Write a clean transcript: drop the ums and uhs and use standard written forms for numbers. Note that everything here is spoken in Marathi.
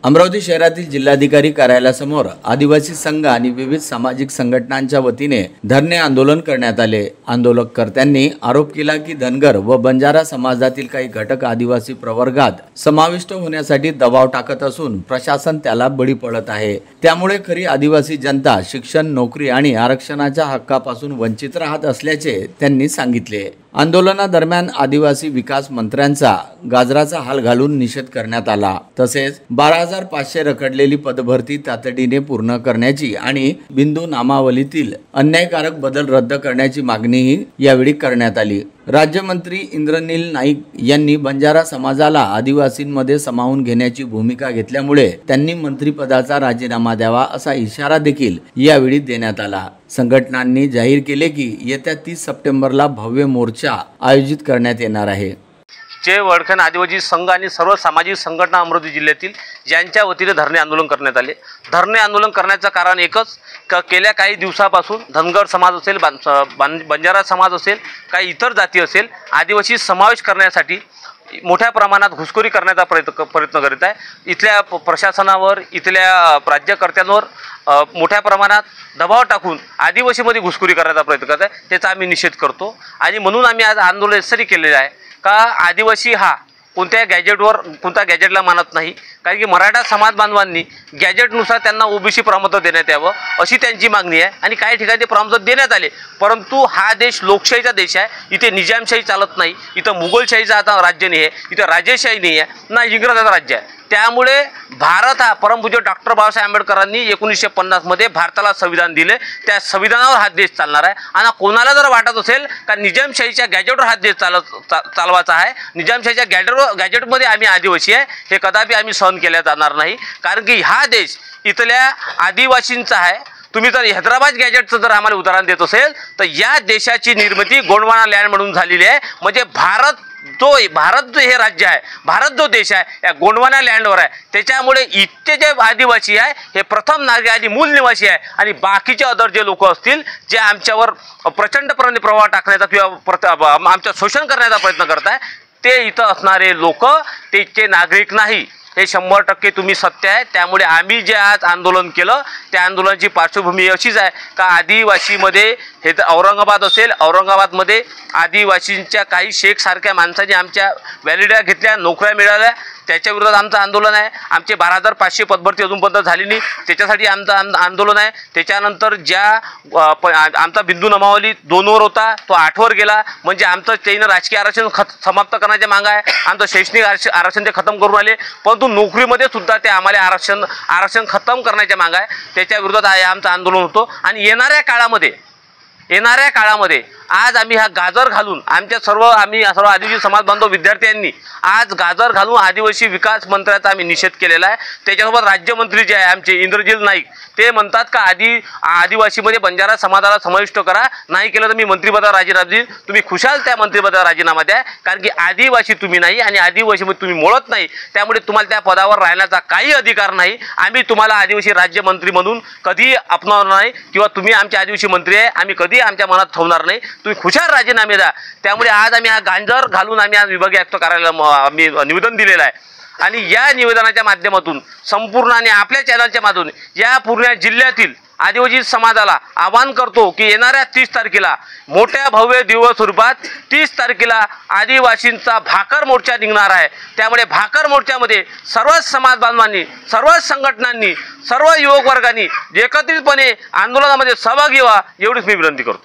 अमरावती शहरातील जिल्हाधिकारी कार्यालयासमोर आदिवासी संघ आणि विविध सामाजिक संघटनांच्या वतीने धरणे आंदोलन करण्यात आले। आंदोलनकर्त्यांनी आरोप केला की धनगर व बंजारा समाजातील काही घटक आदिवासी प्रवर्गात समाविष्ट होण्यासाठी दबाव टाकत असून प्रशासन त्याला बळी पडत आहे। त्यामुळे खरी आदिवासी जनता शिक्षण, नोकरी आणि आरक्षणाच्या हक्कापासून वंचित राहत असल्याचे त्यांनी सांगितले। आंदोलनादरम्यान आदिवासी विकास मंत्र्यांचा गाजराचा हाल घालून निषेध करण्यात आला। तसेच 12,500 रखडलेली पदभरती तातडीने पूर्ण करण्याची आणि बिंदू नामावलीतील अन्यायकारक बदल रद्द करण्याची मागणीही यावेळी करण्यात आली। राज्यमंत्री इंद्रनील नाईक यांनी बंजारा समाजाला आदिवासींमध्ये सामावून घेण्याची भूमिका घेतल्यामुळे त्यांनी मंत्रिपदाचा राजीनामा द्यावा असा इशारा देखील यावेळी देण्यात आला। संघटनांनी जाहीर केले की येत्या 30 सप्टेंबरला भव्य मोर्चा आयोजित करण्यात येणार आहे। जे वडखन आदिवासी संघ आणि सर्व सामाजिक संघटना अमरावती जिल्ह्यातील ज्यांच्या वतीने धरणे आंदोलन करण्यात आले। धरणे आंदोलन करण्याचं कारण एकच का गेल्या काही दिवसापासून धनगर समाज असेल, बंजारा समाज असेल, काही इतर जाती असेल, आदिवासी समावेश करण्यासाठी मोठ्या प्रमाणात घुसखोरी करण्याचा प्रयत्न करीत आहे। इथल्या प्रशासनावर, इथल्या राज्यकर्त्यांवर मोठ्या प्रमाणात दबाव टाकून आदिवासीमध्ये घुसखोरी करण्याचा प्रयत्न करत आहे। त्याचा आम्ही निषेध करतो आणि म्हणून आम्ही आज आंदोलन यासाठी केलेलं आहे का आदिवासी हा कोणत्या गॅजेटला मानत नाही। कारण की मराठा समाज बांधवांनी गॅजेटनुसार त्यांना ओबीसी प्रमाणपत्र देण्यात यावं अशी त्यांची मागणी आहे आणि काही ठिकाणी ते प्रमाणपत्र देण्यात आले। परंतु हा देश लोकशाहीचा देश आहे, इथे निजामशाही चालत नाही, इथं मुघलशाहीचं आता राज्य नाही आहे, इथं राजेशाही नाही आहे ना, इंग्रजाचं राज्य आहे। त्यामुळे भारत हा परमपूज्य डॉक्टर बाबासाहेब आंबेडकरांनी 1950 मध्ये भारताला संविधान दिले, त्या संविधानावर हा देश चालणार आहे। आणि कोणाला जर वाटत असेल का निजामशाहीच्या गॅजेटवर हा देश चालवायचा आहे, निजामशाहीच्या गॅजेटमध्ये आम्ही आदिवासी आहे, हे कदापि आम्ही सहन केल्या जाणार नाही। कारण की हा देश इथल्या आदिवासींचा आहे। तुम्ही जर हैदराबाद गॅजेटचं जर आम्हाला उदाहरण देत असेल तर या देशाची निर्मिती गोंडवाना लँड म्हणून झालेली आहे। म्हणजे भारत जो हे राज्य आहे, भारत जो देश आहे या गोंडवाना लँडवर आहे। त्याच्यामुळे इथचे जे आदिवासी आहे हे प्रथम नागरिक आणि मूल निवासी आहे आणि बाकीचे अदर जे लोक असतील जे आमच्यावर प्रचंडपणे प्रभाव टाकण्याचा किंवा आमचं शोषण करण्याचा प्रयत्न करत आहे, ते इथं असणारे लोक ते इथचे नागरिक नाही, हे 100% तुम्ही सत्य आहे। त्यामुळे आम्ही जे आज आंदोलन केलं त्या आंदोलनाची पार्श्वभूमी अशीच आहे का आदिवासीमध्ये हे औरंगाबाद असेल, औरंगाबादमध्ये आदिवासींच्या काही शेख सारख्या माणसांनी आमच्या व्हॅलिड्या घेतल्या, नोकऱ्या मिळाल्या, त्याच्या विरोधात आमचं आंदोलन आहे। आमचे 12,500 पदभरती अजूनपर्यंत झाली नाही, त्याच्यासाठी आमचं आंदोलन आहे। त्याच्यानंतर ज्या आमचा बिंदू नामावली 2 वर होता तो 8 वर गेला, म्हणजे आमचं त्यानं राजकीय आरक्षण समाप्त करण्याची मागणी आहे। आमचं शैक्षणिक आरक्षण ते खतम करून आले, परंतु नोकरीमध्ये सुद्धा ते आम्हाला आरक्षण खतम करण्याची मागणी आहे। त्याच्या विरोधात आमचं आंदोलन होतं आणि येणाऱ्या काळामध्ये आज आम्ही हा गाजर घालून आमच्या सर्व आदिवासी समाज बांधव विद्यार्थ्यांनी आज गाजर घालून आदिवासी विकास मंत्र्याचा आम्ही निषेध केलेला आहे। त्याच्यासोबत राज्यमंत्री जे आहे आमचे इंद्रनील नाईक ते म्हणतात का आदिवासीमध्ये बंजारा समाजाला समाविष्ट करा, नाही केलं तर मी मंत्रिपदावर राजीनामा देईन। तुम्ही खुशाल त्या मंत्रिपदावर राजीनामा द्या, कारण की आदिवासी तुम्ही नाही आणि आदिवासीमध्ये तुम्ही मोडत नाही, त्यामुळे तुम्हाला त्या पदावर राहण्याचा काही अधिकार नाही। आम्ही तुम्हाला आदिवासी राज्यमंत्री म्हणून कधी अपनावणार नाही किंवा तुम्ही आमचे आदिवासी मंत्री आहे आम्ही कधी आमच्या मनात ठेवणार नाही, तुम्ही खुशाल राजीनामे द्या। त्यामुळे आज आम्ही हा गांजर घालून आम्ही आज विभागीय आयुक्त कार्यालयाला आम्ही निवेदन दिलेलं आहे आणि या निवेदनाच्या माध्यमातून संपूर्ण आणि आपल्या चॅनलच्या माध्यमातून या पूर्ण जिल्ह्यातील आदिवासी समाजाला आवाहन करतो की येणाऱ्या 30 तारखेला मोठ्या भव्य दिवस स्वरूपात 30 तारखेला आदिवासींचा भाकर मोर्चा निघणार आहे। त्यामुळे भाकर मोर्चामध्ये सर्वच समाज बांधवांनी, सर्वच संघटनांनी, सर्व युवक वर्गांनी एकत्रितपणे आंदोलनामध्ये सहभागी व्हा एवढीच मी विनंती करतो।